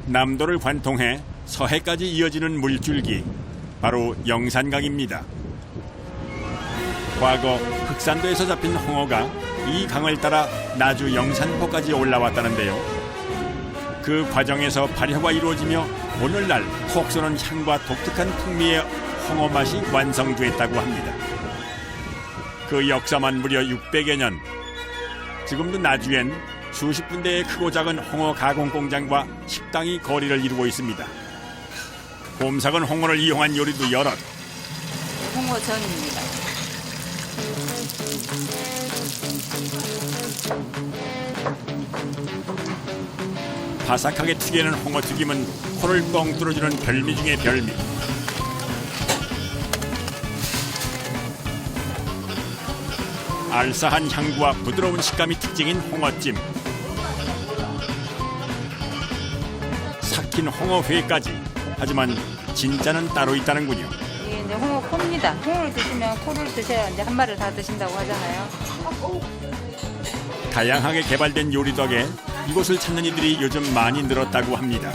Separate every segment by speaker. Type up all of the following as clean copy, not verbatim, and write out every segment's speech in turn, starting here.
Speaker 1: 남도를 관통해 서해까지 이어지는 물줄기, 바로 영산강입니다. 과거 흑산도에서 잡힌 홍어가 이 강을 따라 나주 영산포까지 올라왔다는데요. 그 과정에서 발효가 이루어지며 오늘날 톡 쏘는 향과 독특한 풍미의 홍어 맛이 완성됐다고 합니다. 그 역사만 무려 600여 년. 지금도 나주엔 수십 군데의 크고 작은 홍어 가공 공장과 식당이 거리를 이루고 있습니다. 곰삭은 홍어를 이용한 요리도 여럿.
Speaker 2: 홍어전입니다.
Speaker 1: 바삭하게 튀기는 홍어튀김은 코를 뻥 뚫어주는 별미 중의 별미. 알싸한 향과 부드러운 식감이 특징인 홍어찜. 삭힌 홍어회까지. 하지만 진짜는 따로 있다는군요.
Speaker 2: 이게 이제 홍어 코입니다. 홍어를 드시면 코를 드셔야 이제 한 마리를 다 드신다고 하잖아요.
Speaker 1: 다양하게 개발된 요리 덕에 이곳을 찾는 이들이 요즘 많이 늘었다고 합니다.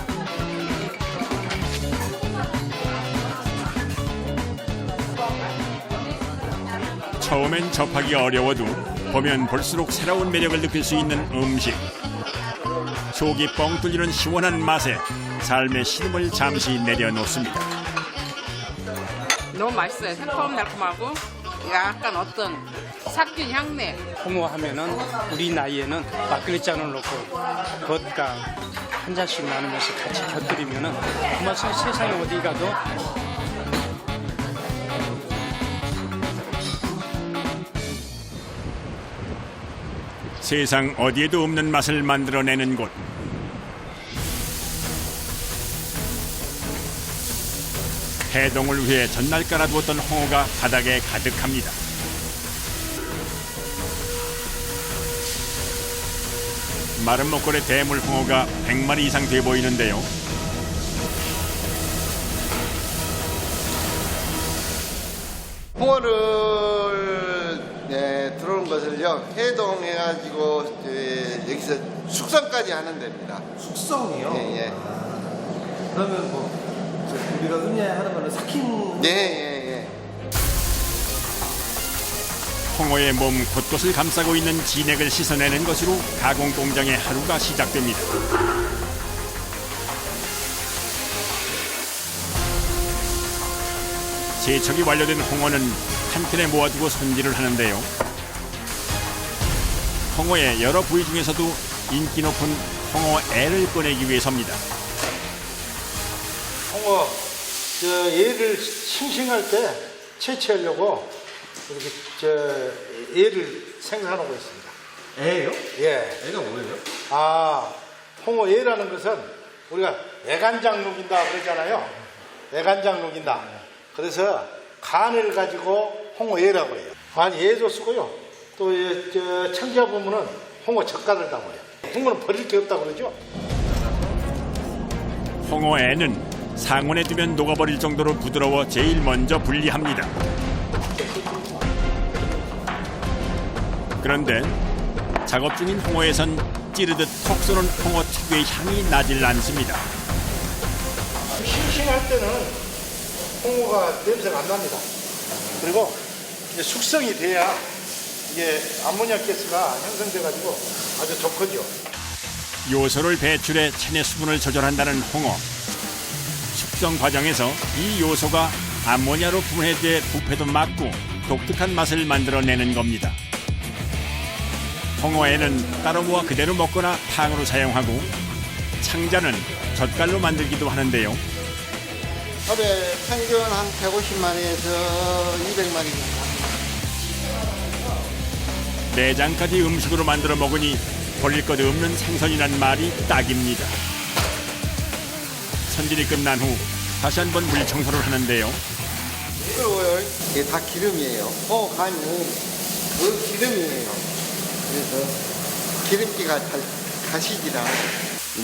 Speaker 1: 처음엔 접하기 어려워도 보면 볼수록 새로운 매력을 느낄 수 있는 음식. 속이 뻥 뚫리는 시원한 맛에 삶의 신음을 잠시 내려놓습니다.
Speaker 3: 너무 맛있어요. 새콤달콤하고 약간 어떤 삭힌 향내.
Speaker 4: 홍어 하면은 우리 나이에는 막걸리 잔을 넣고 vodka 한 잔씩 나누면서 같이 곁들이면은 그 맛은 세상에 어디 가도
Speaker 1: 세상 어디에도 없는 맛을 만들어내는 곳. 해동을 위해 전날 깔아두었던 홍어가 바닥에 가득합니다. 마른 목골의 대물 홍어가 100마리 이상 돼 보이는데요.
Speaker 5: 홍어를 들어오는 것을요 해동해가지고 여기서 숙성까지 하는 데입니다.
Speaker 6: 숙성이요?
Speaker 5: 예, 예.
Speaker 6: 그러면 뭐 우리가 흔히 하는 거는 삭힌.
Speaker 5: 예, 예, 예.
Speaker 1: 홍어의 몸 곳곳을 감싸고 있는 진액을 씻어내는 것으로 가공 공장의 하루가 시작됩니다. 세척이 완료된 홍어는 한 캔에 모아두고 손질을 하는데요. 홍어의 여러 부위 중에서도 인기 높은 홍어애를 꺼내기 위해서입니다.
Speaker 7: 홍어 얘를 싱싱할 때 채취하려고 이렇게 얘를 생산하고 있습니다.
Speaker 6: 애요?
Speaker 7: 예.
Speaker 6: 애가 뭐예요?
Speaker 7: 홍어 얘라는 것은 우리가 애간장 녹인다 그러잖아요. 애간장 녹인다. 그래서 간을 가지고 홍어 얘라고 해요. 얘도 쓰고요. 또 청자 보면은 홍어 젓갈을다고 해요. 홍어는 버릴 게 없다고 그러죠.
Speaker 1: 홍어애는 상온에 두면 녹아버릴 정도로 부드러워 제일 먼저 분리합니다. 그런데 작업 중인 홍어에선 찌르듯 톡 쏘는 홍어 특유의 향이 나질 않습니다.
Speaker 7: 싱싱할 때는 홍어가 냄새가 안 납니다. 그리고 이제 숙성이 돼야 이게 암모니아 가스가 형성돼가지고 아주 좋거든요.
Speaker 1: 요소를 배출해 체내 수분을 조절한다는 홍어. 숙성 과정에서 이 요소가 암모니아로 분해돼 부패도 막고 독특한 맛을 만들어내는 겁니다. 홍어에는 따로 모아 그대로 먹거나 탕으로 사용하고 창자는 젓갈로 만들기도 하는데요.
Speaker 5: 하루에 평균 한 150마리에서 200마리 정도.
Speaker 1: 내장까지 음식으로 만들어 먹으니 버릴 것 없는 생선이란 말이 딱입니다. 손질이 끝난 후 다시 한번 물 청소를 하는데요.
Speaker 5: 미끄러워요. 이게 다 기름이에요. 간이 그 기름이에요. 그래서 기름기가 잘 가시지라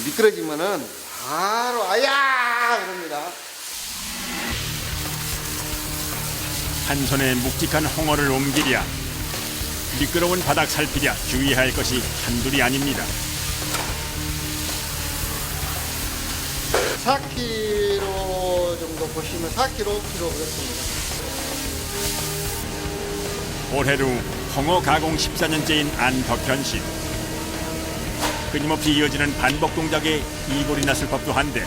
Speaker 5: 미끄러지면은 바로 아야 그럽니다.
Speaker 1: 한 손에 묵직한 홍어를 옮기랴 미끄러운 바닥 살피랴 주의해야 할 것이 한둘이 아닙니다.
Speaker 5: 4kg 정도 보시면 4kg 그렇습니다.
Speaker 1: 올해로 홍어 가공 14년째인 안덕현 씨. 끊임없이 이어지는 반복 동작에 이골이 났을 법도 한데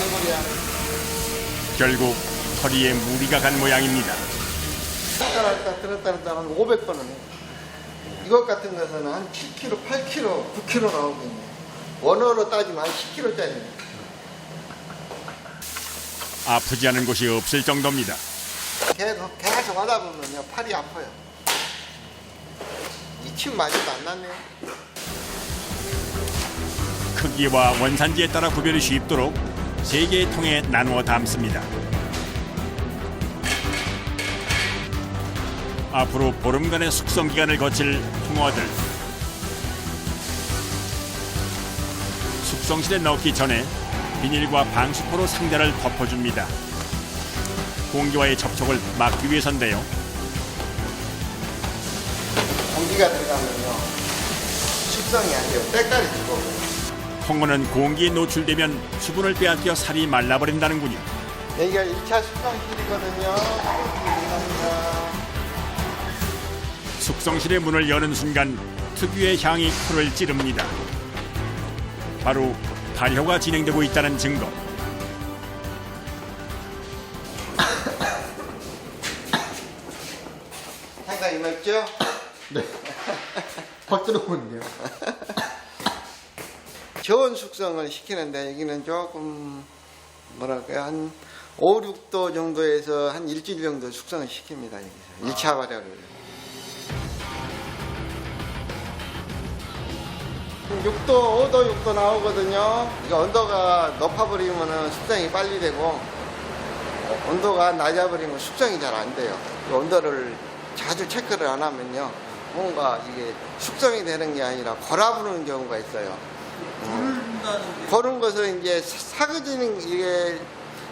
Speaker 5: 아이고야.
Speaker 1: 결국 허리에 무리가 간 모양입니다.
Speaker 5: 들었다 놨다 한 500번은 해요. 이것 같은 것은 한 7kg, 8kg, 9kg 나오거든요. 원어로 따지면 한 10kg짜리입니다.
Speaker 1: 아프지 않은 곳이 없을 정도입니다.
Speaker 5: 계속 하다 보면요, 팔이 아파요. 이 침 많이도 안 났네요.
Speaker 1: 크기와 원산지에 따라 구별이 쉽도록 3개의 통에 나누어 담습니다. 앞으로 보름간의 숙성 기간을 거칠 홍어들. 숙성실에 넣기 전에 비닐과 방수포로 상자를 덮어줍니다. 공기와의 접촉을 막기 위해서인데요.
Speaker 5: 공기가 들어가면요, 숙성이 안 돼요. 때깔이 죽어.
Speaker 1: 홍어는 공기에 노출되면 수분을 빼앗겨 살이 말라버린다는군요.
Speaker 5: 여기가 1차 숙성실이거든요. 감사합니다.
Speaker 1: 숙성실의 문을 여는 순간 특유의 향이 코를 찌릅니다. 바로 발효가 진행되고 있다는 증거.
Speaker 5: 상당히 맵죠?
Speaker 6: 네. 확 들어오는데요.
Speaker 5: 저온 숙성을 시키는데 여기는 조금 뭐랄까요, 한 5, 6도 정도에서 한 일주일 정도 숙성을 시킵니다. 여기서 1차 발효를. 6도, 5도, 6도 나오거든요. 이거 온도가 높아버리면 숙성이 빨리 되고, 온도가 낮아버리면 숙성이 잘 안 돼요. 그 온도를 자주 체크를 안 하면요, 뭔가 이게 숙성이 되는 게 아니라 골아부는 경우가 있어요. 그런 것은 이제 사그지는, 이게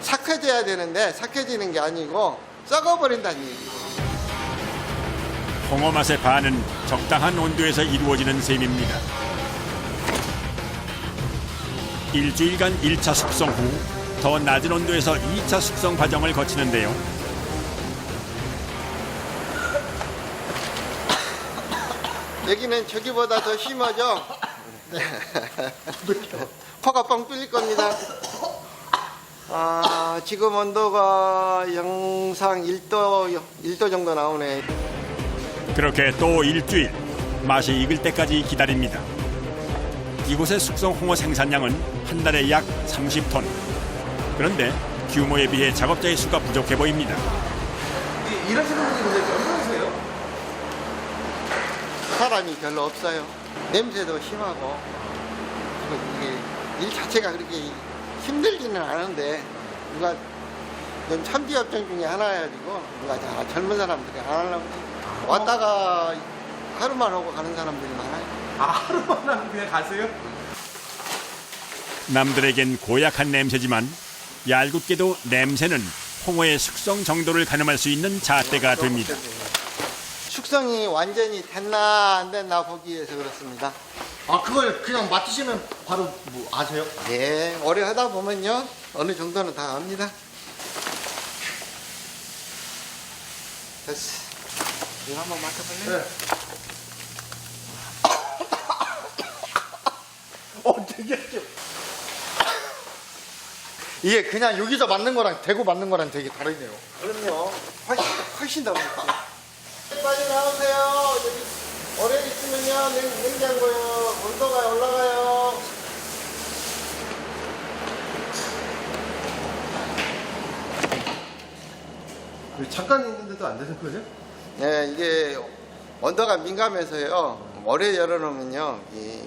Speaker 5: 삭혀져야 되는데 삭혀지는 게 아니고 썩어버린다는 얘기예요.
Speaker 1: 홍어 맛의 반은 적당한 온도에서 이루어지는 셈입니다. 일주일간 1차 숙성 후 더 낮은 온도에서 2차 숙성 과정을 거치는데요.
Speaker 5: 여기는 저기보다 더 심하죠? 네. 코가 뻥 뚫릴 겁니다. 지금 온도가 영상 1도 정도 나오네.
Speaker 1: 그렇게 또 일주일 맛이 익을 때까지 기다립니다. 이곳의 숙성 홍어 생산량은 한 달에 약 30톤. 그런데 규모에 비해 작업자의 수가 부족해 보입니다.
Speaker 6: 일하시는 분이 근데 얼마세요?
Speaker 5: 사람이 별로 없어요. 냄새도 심하고, 이게 일 자체가 그렇게 힘들지는 않은데, 누가 좀 참지업종 중에 하나여가지고 누가 다 젊은 사람들이 안 하려고 왔다가 하루만 오고 가는 사람들이 많아요.
Speaker 6: 하루만 하면 그냥 가세요?
Speaker 1: 남들에겐 고약한 냄새지만 얄궂게도 냄새는 홍어의 숙성 정도를 가늠할 수 있는 잣대가 됩니다.
Speaker 5: 숙성이 완전히 됐나 안 됐나 보기 위해서 그렇습니다.
Speaker 6: 그걸 그냥 맡으시면 바로 뭐 아세요?
Speaker 5: 네, 오래 하다 보면요, 어느 정도는 다 압니다. 됐어. 이거 한번 맡아볼래요?
Speaker 6: 네. 되게 이게 그냥 여기서 맞는 거랑 대고 맞는 거랑 되게 다르네요.
Speaker 5: 그럼요. 훨씬 더 많죠. 빨리 나오세요. 여기 오래 있으면요, 냉장고요, 온도가 올라가요.
Speaker 6: 잠깐 있는데도 안 되는 거죠?
Speaker 5: 네, 이게 온도가 민감해서요, 오래 열어놓으면요, 이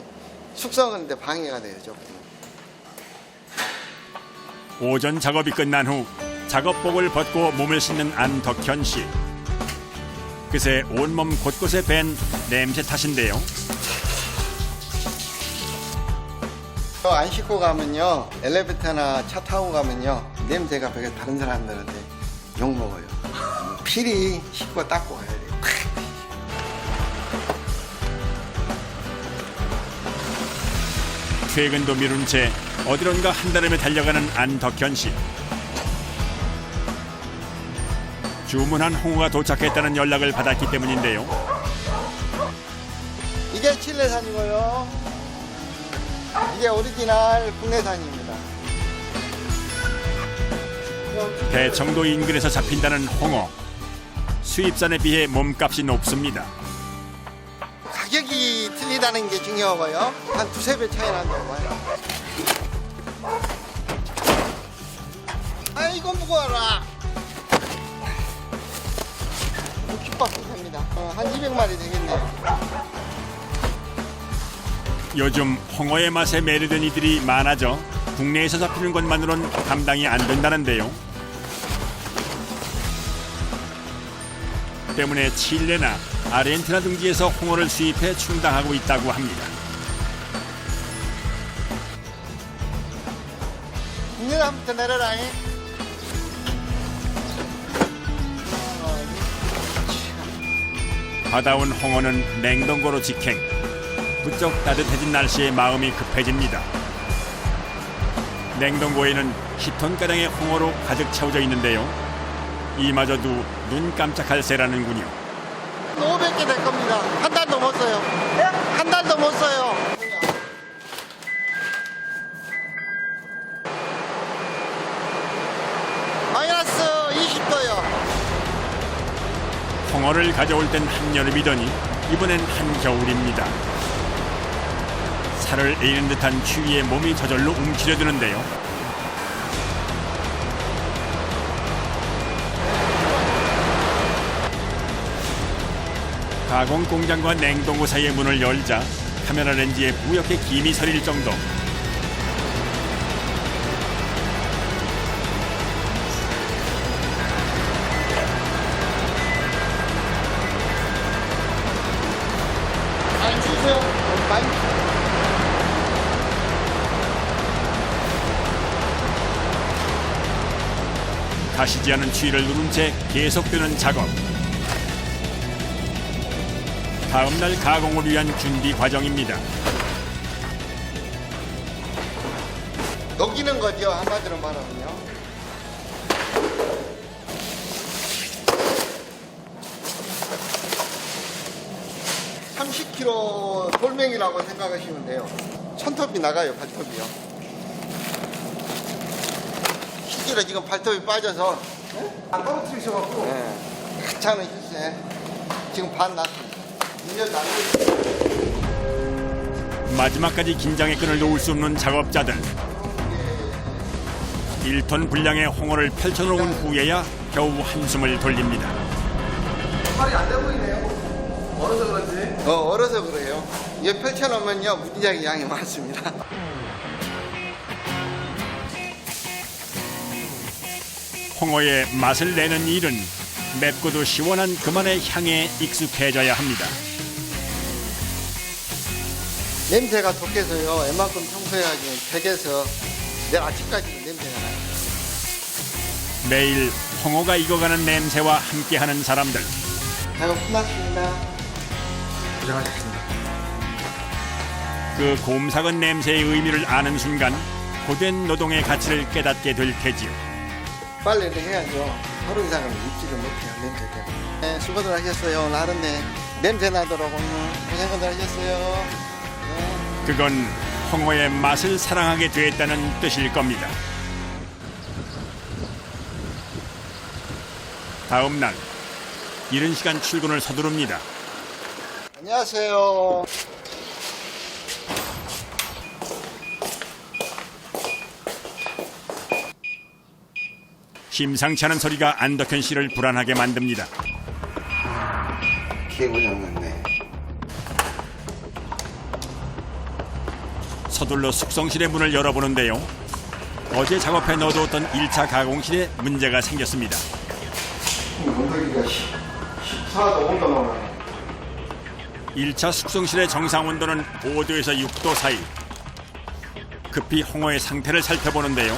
Speaker 5: 숙성하는데 방해가 돼요, 조금.
Speaker 1: 오전 작업이 끝난 후 작업복을 벗고 몸을 씻는 안덕현 씨. 그새 온몸 곳곳에 밴 냄새 탓인데요.
Speaker 5: 안 씻고 가면요, 엘리베이터나 차 타고 가면요, 냄새가 되게 다른 사람들한테 욕먹어요. 필히 씻고 닦고 가야 돼요.
Speaker 1: 퇴근도 미룬 채 어디론가 한달음에 달려가는 안덕현 씨. 주문한 홍어가 도착했다는 연락을 받았기 때문인데요.
Speaker 5: 이게 칠레산이고요. 이게 오리지널 국내산입니다.
Speaker 1: 대청도 인근에서 잡힌다는 홍어. 수입산에 비해 몸값이 높습니다.
Speaker 5: 가격이 틀리다는 게 중요하고요. 한 두세 배 차이 난다고 봐요. 아이고 무거워라. 60박스 됩니다. 한 200마리 되겠네요.
Speaker 1: 요즘 홍어의 맛에 매료된 이들이 많아져 국내에서 잡히는 것만으론 감당이 안 된다는데요. 때문에 칠레나 아르헨티나 등지에서 홍어를 수입해 충당하고 있다고 합니다.
Speaker 5: 국내산부터 내려라.
Speaker 1: 받아온 홍어는 냉동고로 직행. 부쩍 따뜻해진 날씨에 마음이 급해집니다. 냉동고에는 10톤가량의 홍어로 가득 채워져 있는데요. 이마저도 눈 깜짝할 새라는군요.
Speaker 5: 500개 될 겁니다. 한 달도 못 써요. 한 달도 못 써요. 마이너스 20도요.
Speaker 1: 홍어를 가져올 땐 한여름이더니 이번엔 한겨울입니다. 살을 에이는 듯한 추위에 몸이 저절로 움츠려드는데요. 가공 공장과 냉동고 사이의 문을 열자 카메라 렌즈에 뿌옇게 김이 서릴 정도.
Speaker 5: 많이 주세요. 많이.
Speaker 1: 가시지 않은 추위를 누른 채 계속되는 작업. 다음 날 가공을 위한 준비 과정입니다.
Speaker 5: 녹이는 거죠. 한마디로 말하면요. (30kg) 돌멩이라고 생각하시면 돼요. 손톱이 나가요. 발톱이요. 실제로 지금 발톱이 빠져서 안 떨어뜨리셔갖고 하찮은 실세 지금 반 났습니다. 2년도 안 됐어요.
Speaker 1: 마지막까지 긴장의 끈을 놓을 수 없는 작업자들. 1톤 분량의 홍어를 펼쳐놓은 후에야 겨우 한숨을 돌립니다.
Speaker 6: 팔이 안 돼 보이네요. 어려서 그런지.
Speaker 5: 얼어서 그래요. 이거 펼쳐놓으면요 무지하게 양이 많습니다.
Speaker 1: 홍어의 맛을 내는 일은 맵고도 시원한 그만의 향에 익숙해져야 합니다.
Speaker 5: 냄새가 독해서요. 웬만큼 청소해야지 댁에서 내일 아침까지는 냄새가 나요.
Speaker 1: 매일 홍어가 익어가는 냄새와 함께하는 사람들.
Speaker 5: 아이고 고맙습니다.
Speaker 6: 고생하셨습니다.
Speaker 1: 그 곰삭은 냄새의 의미를 아는 순간 고된 노동의 가치를 깨닫게 될 테지요.
Speaker 5: 빨래를 해야죠. 하루 이상은 입지를 못해요. 냄새 때문에. 네, 수고들 하셨어요. 오늘 하루 내 냄새 나도록 오늘 고생들 하셨어요. 네.
Speaker 1: 그건 홍어의 맛을 사랑하게 됐다는 뜻일 겁니다. 다음 날 이른 시간 출근을 서두릅니다.
Speaker 5: 안녕하세요.
Speaker 1: 심상치 않은 소리가 안덕현 씨를 불안하게 만듭니다.
Speaker 5: 개고장났네.
Speaker 1: 서둘러 숙성실의 문을 열어보는데요. 어제 작업해 넣어두었던 1차 가공실에 문제가 생겼습니다.
Speaker 5: 온도기가 14도 5도 넘어요.
Speaker 1: 1차 숙성실의 정상 온도는 5도에서 6도 사이. 급히 홍어의 상태를 살펴보는데요.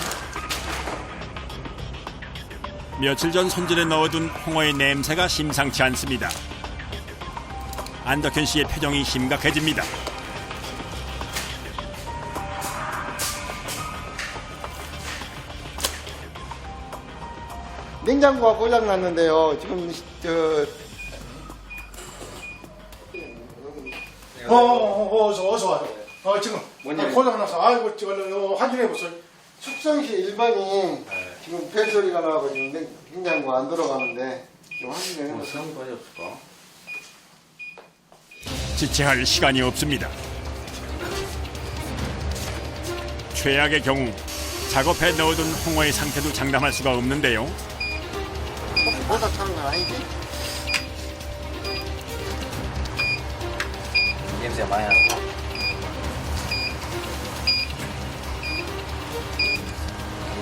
Speaker 1: 며칠 전 손질에 넣어둔 홍어의 냄새가 심상치 않습니다. 안덕현 씨의 표정이 심각해집니다.
Speaker 5: 냉장고가 고장났는데요. 지금
Speaker 7: 어서 와. 지금 고장나서 아이고 지금 확인해 보세요.
Speaker 5: 숙성시 1번이 지금 벨소리가 나고 지금 냉장고 안 들어가는데 좀 확인해 보세요.
Speaker 1: 지체할 시간이 없습니다. 최악의 경우 작업해 넣어둔 홍어의 상태도 장담할 수가 없는데요.
Speaker 5: 보석 차는 건 아니지?
Speaker 6: 냄새가 많이 나고.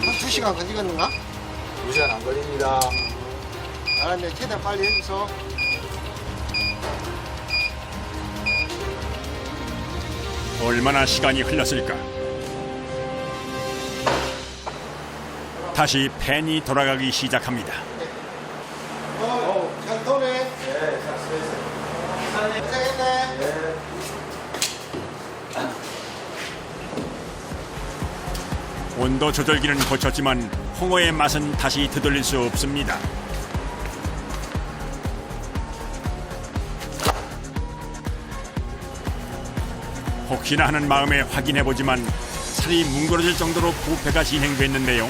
Speaker 5: 한 2시간 걸리겠는가?
Speaker 6: 2시간 안 걸립니다.
Speaker 5: 알았네. 최대한 빨리 해줘서.
Speaker 1: 얼마나 시간이 흘렀을까? 다시 팬이 돌아가기 시작합니다.
Speaker 5: 잘 도네. 네, 잘 쓰였어요. 고생했네.
Speaker 1: 온도 조절기는 고쳤지만 홍어의 맛은 다시 되돌릴 수 없습니다. 혹시나 하는 마음에 확인해보지만 살이 뭉그러질 정도로 부패가 진행됐는데요.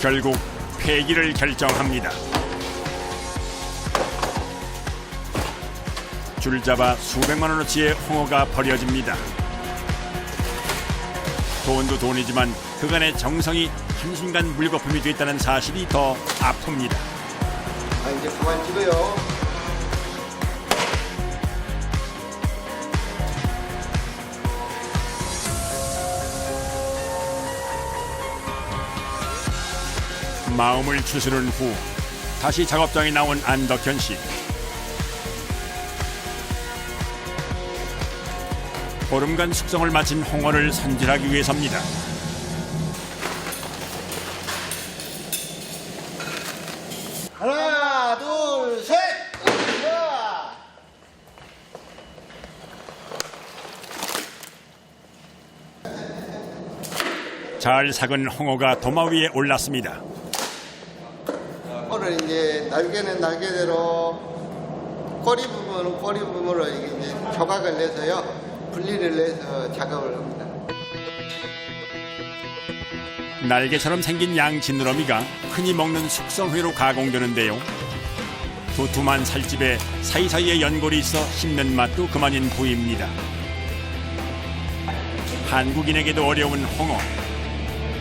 Speaker 1: 결국 폐기를 결정합니다. 줄 잡아 수백만 원어치의 홍어가 버려집니다. 돈도 돈이지만 그간의 정성이 한순간 물거품이 됐다는 사실이 더 아픕니다.
Speaker 5: 아, 이제 그만 찍어요.
Speaker 1: 마음을 추스른 후 다시 작업장에 나온 안덕현 씨. 보름간 숙성을 마친 홍어를 손질하기 위해서입니다.
Speaker 5: 하나, 둘, 셋! 자.
Speaker 1: 잘 삭은 홍어가 도마 위에 올랐습니다.
Speaker 5: 오늘 이제 날개는 날개대로 꼬리 부분은 꼬리 부분으로 이제 조각을 내서요. 분리를 내서 작업을 합니다.
Speaker 1: 날개처럼 생긴 양 지느러미가 흔히 먹는 숙성회로 가공되는데요. 두툼한 살집에 사이사이에 연골이 있어 씹는 맛도 그만인 부위입니다. 한국인에게도 어려운 홍어.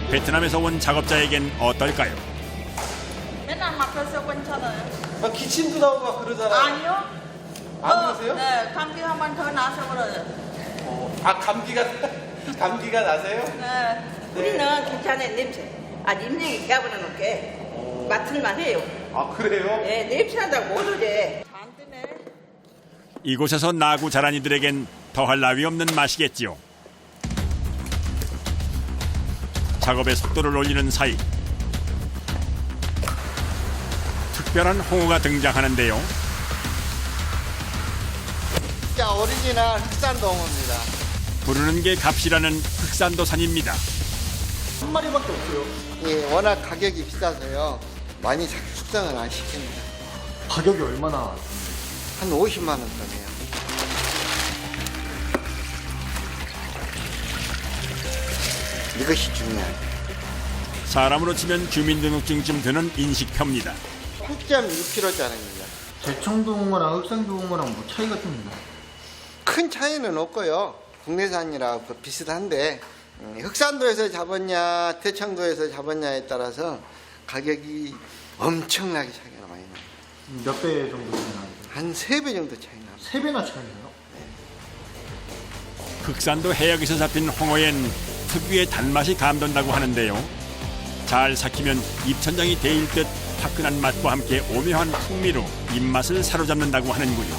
Speaker 1: 베트남에서 온 작업자에겐 어떨까요?
Speaker 8: 맨날 맡아서 괜찮아요.
Speaker 6: 막 기침도 나오고 막 그러잖아요.
Speaker 8: 아니요.
Speaker 6: 안 그러세요?
Speaker 8: 네, 감기 한 번 더 나서 그래요.
Speaker 6: 아 감기가 나세요?
Speaker 8: 네. 우리는 괜찮아요, 냄새. 아직 입력이 깨버려놓게 맡을만 해요.
Speaker 6: 아 그래요?
Speaker 8: 네, 냄새 난다고 못 오래. 안 뜨네.
Speaker 1: 이곳에서 나고 자란 이들에겐 더할 나위 없는 맛이겠지요. 작업의 속도를 올리는 사이 특별한 홍어가 등장하는데요.
Speaker 5: 진짜 오리지널 흑산도 홍어입니다.
Speaker 1: 부르는 게 값이라는 흑산도산입니다.
Speaker 6: 한 마리밖에 없어요.
Speaker 5: 예, 워낙 가격이 비싸서요. 많이 숙성을 안 시킵니다.
Speaker 6: 가격이 얼마나?
Speaker 5: 한 50만 원 거네요. 이것이 중요해요.
Speaker 1: 사람으로 치면 주민등록증쯤 되는 인식표입니다.
Speaker 5: 6.6kg짜리입니다.
Speaker 6: 대청도 홍어랑 흑산도 홍어랑 뭐 차이가 좀 있나요?
Speaker 5: 큰 차이는 없고요. 국내산이라 비슷한데 흑산도에서 잡았냐 대청도에서 잡았냐에 따라서 가격이 엄청나게 차이가 많이 나요.
Speaker 6: 몇 배 정도 차이나요?
Speaker 5: 한 3배 정도 차이 나요.
Speaker 6: 3배나 차이나요?
Speaker 1: 흑산도 해역에서 잡힌 홍어엔 특유의 단맛이 감돈다고 하는데요. 잘 삭히면 입천장이 데일 듯 화끈한 맛과 함께 오묘한 풍미로 입맛을 사로잡는다고 하는군요.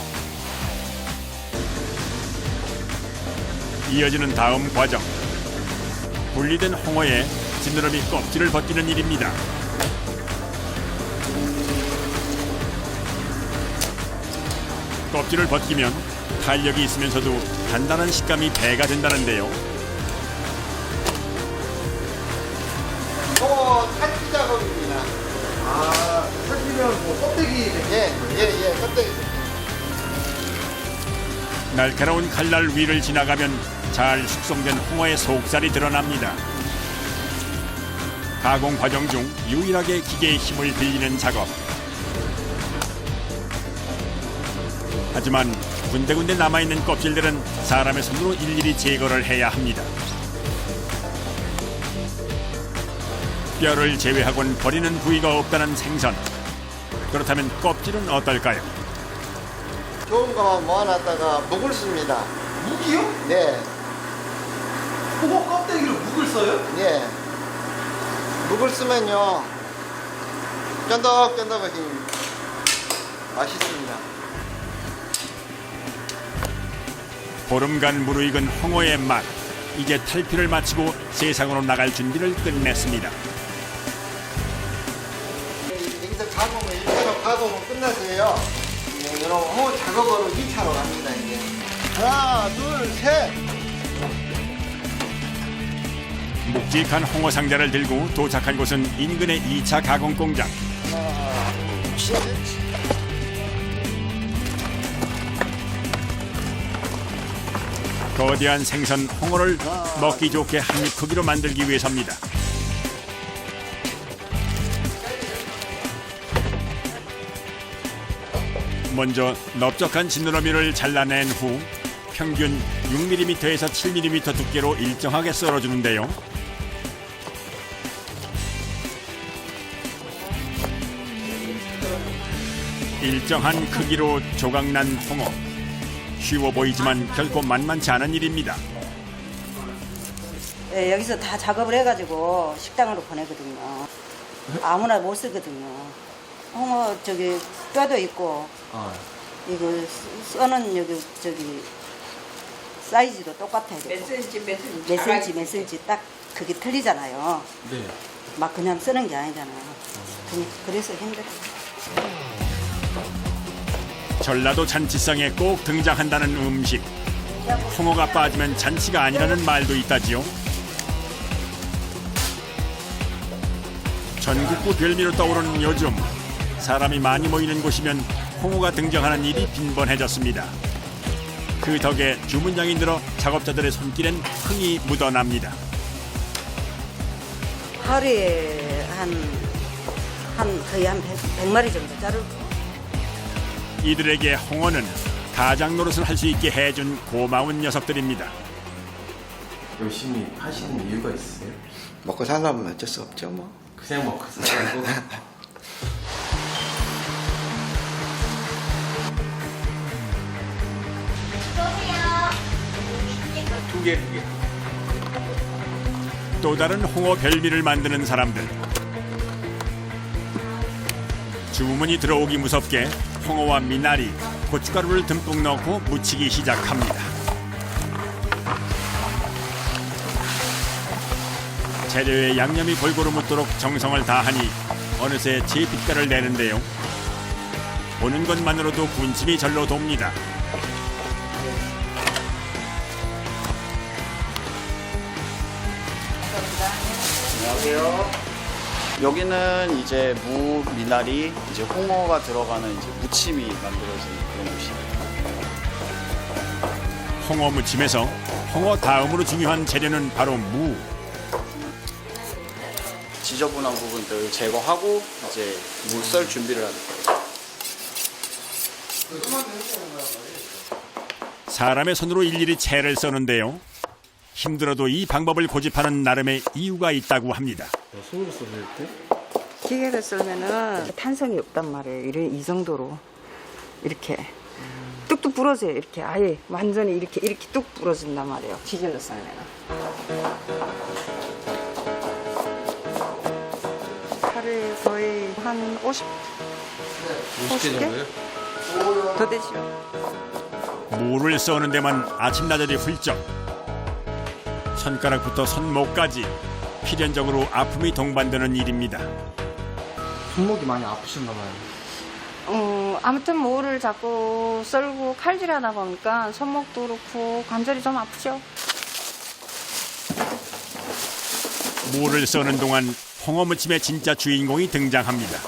Speaker 1: 이어지는 다음 과정. 분리된 홍어에 지느러미 껍질을 벗기는 일입니다. 껍질을 벗기면 탄력이 있으면서도 단단한 식감이 배가 된다는데요.
Speaker 5: 홍어 탈피 작업입니다.
Speaker 6: 아, 살피면 뭐 껍데기
Speaker 5: 예, 껍데기.
Speaker 1: 날카로운 칼날 위를 지나가면 잘 숙성된 홍어의 속살이 드러납니다. 가공 과정 중 유일하게 기계의 힘을 빌리는 작업. 하지만 군데군데 남아있는 껍질들은 사람의 손으로 일일이 제거를 해야 합니다. 뼈를 제외하곤 버리는 부위가 없다는 생선. 그렇다면 껍질은 어떨까요?
Speaker 5: 좋은 거만 모아놨다가 묵을 씁니다.
Speaker 6: 묵이요?
Speaker 5: 네,
Speaker 6: 홍어 껍데기로 묵을 써요?
Speaker 5: 예. 묵을 쓰면요, 쫀득쫀득하게 맛있습니다.
Speaker 1: 보름간 무르익은 홍어의 맛. 이제 탈피를 마치고 세상으로 나갈 준비를 끝냈습니다.
Speaker 5: 여기서 가공은 1차로 가공은 끝났어요. 네, 그럼 홍어 작업으로 2차로 갑니다, 이제. 하나, 둘, 셋.
Speaker 1: 묵직한 홍어 상자를 들고 도착한 곳은 인근의 2차 가공 공장. 거대한 생선 홍어를 먹기 좋게 한 입 크기로 만들기 위해서입니다. 먼저 넓적한 지느러미를 잘라낸 후 평균 6mm에서 7mm 두께로 일정하게 썰어주는데요. 일정한 크기로 조각난 홍어. 쉬워 보이지만 결코 만만치 않은 일입니다.
Speaker 9: 예, 여기서 다 작업을 해가지고 식당으로 보내거든요. 아무나 못 쓰거든요. 홍어 저기 뼈도 있고 이거 써는 여기 저기 사이즈도 똑같아요.
Speaker 8: 몇 센치
Speaker 9: 몇 센치 딱 그게 틀리잖아요.
Speaker 6: 네.
Speaker 9: 막 그냥 쓰는 게 아니잖아요. 그래서 힘들어요.
Speaker 1: 전라도 잔치상에 꼭 등장한다는 음식. 홍어가 빠지면 잔치가 아니라는 말도 있다지요. 전국구 별미로 떠오르는 요즘 사람이 많이 모이는 곳이면 홍어가 등장하는 일이 빈번해졌습니다. 그 덕에 주문량이 늘어 작업자들의 손길엔 흥이 묻어납니다.
Speaker 9: 하루에 거의 한 100마리 정도 자르고.
Speaker 1: 이들에게 홍어는 가장 노릇을 할 수 있게 해준 고마운 녀석들입니다.
Speaker 6: 열심히 하시는 이유가 있으세요?
Speaker 5: 먹고 살려면 어쩔 수 없죠, 뭐.
Speaker 6: 그냥 먹고 살고.
Speaker 1: 두 개. 또 다른 홍어 별미를 만드는 사람들. 주문이 들어오기 무섭게 홍어와 미나리, 고춧가루를 듬뿍 넣고 무치기 시작합니다. 재료에 양념이 골고루 묻도록 정성을 다하니 어느새 제 빛깔을 내는데요. 보는 것만으로도 군침이 절로 돕니다.
Speaker 10: 안녕하세요. 여기는 이제 무, 미나리, 이제 홍어가 들어가는 이제 무침이 만들어지는 그런 곳이에요.
Speaker 1: 홍어 무침에서 홍어 다음으로 중요한 재료는 바로 무.
Speaker 10: 지저분한 부분들 제거하고 이제 무 썰 준비를 하는 거예요.
Speaker 1: 사람의 손으로 일일이 채를 써는데요. 힘들어도 이 방법을 고집하는 나름의 이유가 있다고 합니다.
Speaker 6: 손으로 써줄 때?
Speaker 9: 기계로 썰면은 탄성이 없단 말이에요. 이 정도로 이렇게 뚝뚝 부러져요. 이렇게 아예 완전히 이렇게 뚝 부러진단 말이에요. 기계로 썰면은. 하루에 거의 한 50개 정도요? 더 되죠.
Speaker 1: 무를 써는 데만 아침나절이 훌쩍. 손가락부터 손목까지 필연적으로 아픔이 동반되는 일입니다.
Speaker 6: 손목이 많이 아프신가 봐요.
Speaker 2: 아무튼 뭐를 자꾸 썰고 칼질하다 보니까 손목도 그렇고 관절이 좀 아프죠.
Speaker 1: 무를 써는 동안 홍어 무침의 진짜 주인공이 등장합니다.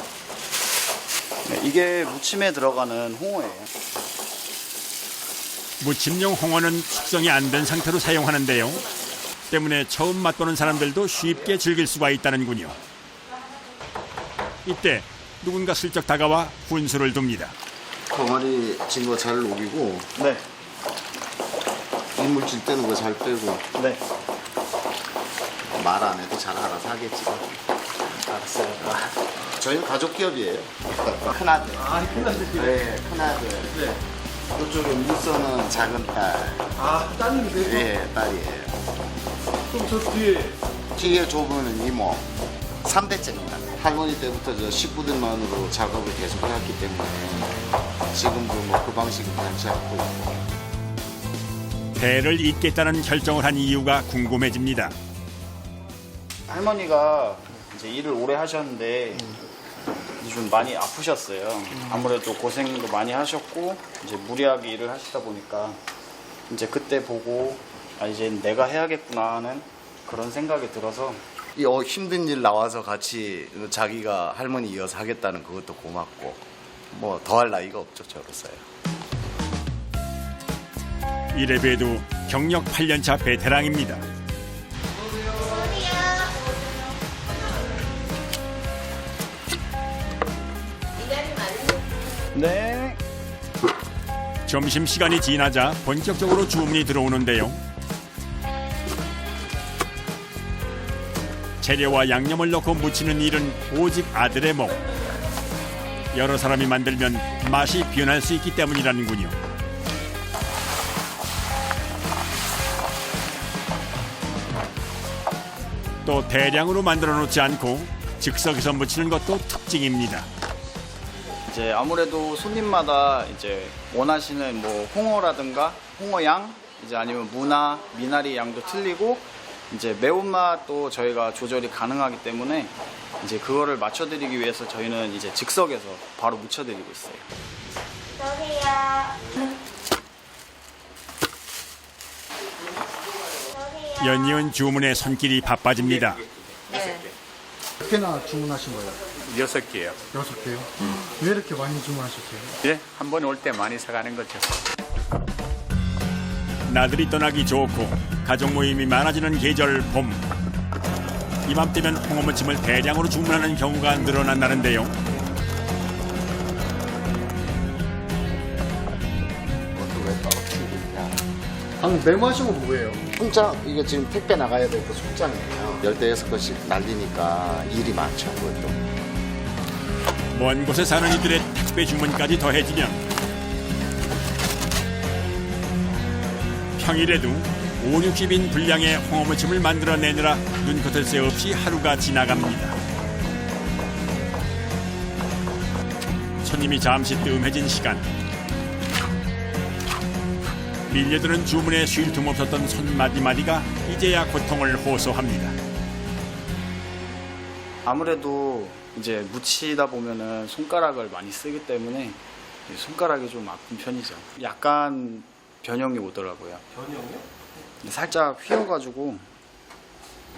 Speaker 10: 네, 이게 무침에 들어가는 홍어예요.
Speaker 1: 무침용 홍어는 숙성이 안 된 상태로 사용하는데요. 때문에 처음 맛보는 사람들도 쉽게 즐길 수가 있다는군요. 이때 누군가 슬쩍 다가와 훈수를 둡니다.
Speaker 5: 병아리 진 거 잘 녹이고
Speaker 10: 네,
Speaker 5: 이물질 떼는 거 잘 빼고
Speaker 10: 네,
Speaker 5: 말 안 해도 잘 알아서 하겠지.
Speaker 10: 알았어요.
Speaker 5: 저희는 가족 기업이에요. 큰아들. 큰아들. 네, 큰아들. 네. 이쪽에 무서는 작은 딸.
Speaker 6: 따님이세요?
Speaker 5: 예, 딸이에요.
Speaker 6: 그럼 저 뒤에
Speaker 5: 뒤에 좁은 이모. 3대째입니다. 할머니 때부터 저 식구들만으로 작업을 계속 해왔기 때문에 지금도 뭐 그 방식을 변치 않고 있고.
Speaker 1: 대를 잇겠다는 결정을 한 이유가 궁금해집니다.
Speaker 10: 할머니가 이제 일을 오래 하셨는데 좀 많이 아프셨어요. 아무래도 고생도 많이 하셨고 이제 무리하게 일을 하시다 보니까 이제 그때 보고 이제 내가 해야겠구나 하는 그런 생각이 들어서
Speaker 5: 이 힘든 일 나와서 같이 자기가 할머니 이어서 하겠다는 그것도 고맙고 뭐 더할 나이가 없죠, 저로서요.
Speaker 1: 이래 봬도 경력 8년차 베테랑입니다.
Speaker 10: 네.
Speaker 1: 점심시간이 지나자 본격적으로 주문이 들어오는데요. 재료와 양념을 넣고 무치는 일은 오직 아들의 목. 여러 사람이 만들면 맛이 변할 수 있기 때문이라는군요. 또 대량으로 만들어 놓지 않고 즉석에서 무치는 것도 특징입니다.
Speaker 10: 이제 아무래도 손님마다 이제 원하시는 뭐 홍어라든가 홍어 양, 이제 아니면 무나 미나리 양도 틀리고 이제 매운맛도 저희가 조절이 가능하기 때문에 이제 그거를 맞춰드리기 위해서 저희는 이제 즉석에서 바로 무쳐드리고 있어요.
Speaker 1: 연이은 주문에 손길이 바빠집니다.
Speaker 6: 몇 개나 주문하신 거예요?
Speaker 11: 6개요.
Speaker 6: 6개요? 왜 이렇게 많이 주문하셨어요?
Speaker 11: 예, 한 번 올 때 많이 사가는 거죠.
Speaker 1: 나들이 떠나기 좋고 가족 모임이 많아지는 계절 봄. 이맘때면 홍어무침을 대량으로 주문하는 경우가 늘어난다는데요.
Speaker 6: 방금 메모하신 거 뭐예요?
Speaker 5: 송장, 이게 지금 택배 나가야 될 거 송장이에요. 16건씩 날리니까 일이 많죠, 그것도.
Speaker 1: 먼 곳에 사는 이들의 택배 주문까지 더해지면 평일에도 5, 60인 분량의 홍어무침을 만들어내느라 눈코뜰 새 없이 하루가 지나갑니다. 손님이 잠시 뜸해진 시간. 밀려드는 주문에 쉴 틈 없었던 손 마디마디가 이제야 고통을 호소합니다.
Speaker 10: 아무래도 이제 무치다 보면은 손가락을 많이 쓰기 때문에 손가락이 좀 아픈 편이죠. 약간 변형이 오더라고요.
Speaker 6: 변형이요?
Speaker 10: 살짝 휘어가지고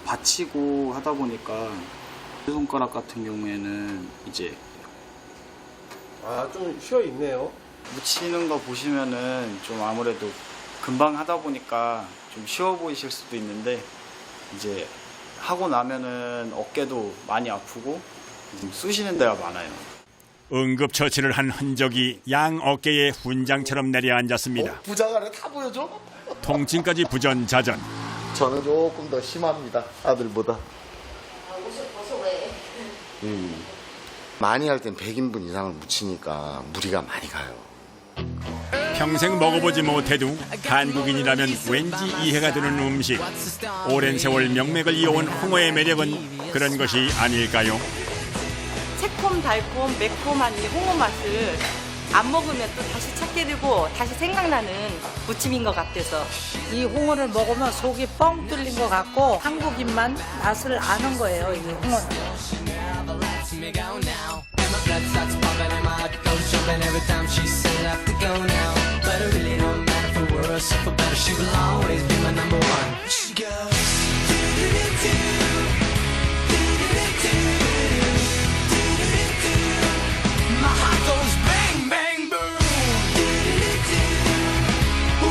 Speaker 10: 받치고 하다 보니까 손가락 같은 경우에는 이제
Speaker 6: 좀 쉬어 있네요.
Speaker 10: 무치는 거 보시면은 좀 아무래도 금방 하다 보니까 좀 쉬워 보이실 수도 있는데 이제 하고 나면은 어깨도 많이 아프고 쑤시는 데가 많아요.
Speaker 1: 응급처치를 한 흔적이 양 어깨에 훈장처럼 내려앉았습니다.
Speaker 5: 부자가래 다 보여줘?
Speaker 1: 통증까지 부전자전.
Speaker 5: 저는 조금 더 심합니다, 아들보다. 많이 할 땐 100인분 이상을 무치니까 무리가 많이 가요.
Speaker 1: 평생 먹어보지 못해도 한국인이라면 왠지 이해가 되는 음식. 오랜 세월 명맥을 이어온 홍어의 매력은 그런 것이 아닐까요?
Speaker 8: 새콤, 달콤, 매콤한 이 홍어 맛을 안 먹으면 또 다시 찾게 되고 다시 생각나는 무침인 것 같아서
Speaker 2: 이 홍어를 먹으면 속이 뻥 뚫린 것 같고 한국인만 맛을 아는 거예요, 이 홍어는.
Speaker 12: every time she said I have to go now. But it really don't matter for worse or for better. She will always be my number one. She goes. My heart goes bang, bang, boom.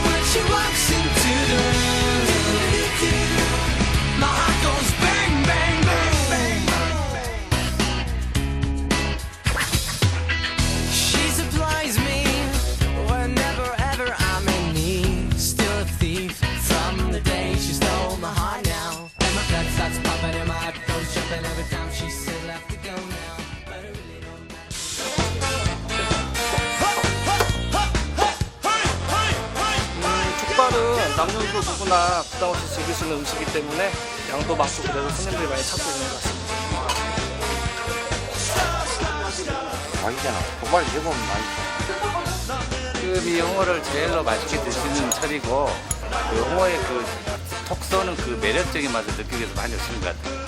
Speaker 12: When she walks into the room, my heart goes bang, bang, boom. She supplies me whenever ever I'm in need. Still a thief from the day she stole my heart now. And my blood starts popping and my heart goes jumping every time she says I have to go now. But it really don't matter.
Speaker 6: 족발은 남녀노소 누구나 부담 없이 즐길 수 있는 음식이기 때문에 양도 많고 그래서 손님들이 많이 찾고 있는 것 같습니다.
Speaker 5: 맛있잖아. 족발이 제법 맛있어.
Speaker 11: 이 홍어를 제일로 맛있게 드시는 철이고 그 홍어의 그 톡 쏘는 그 매력적인 맛을 느끼기 위해서 많이 오시는 것 같아요.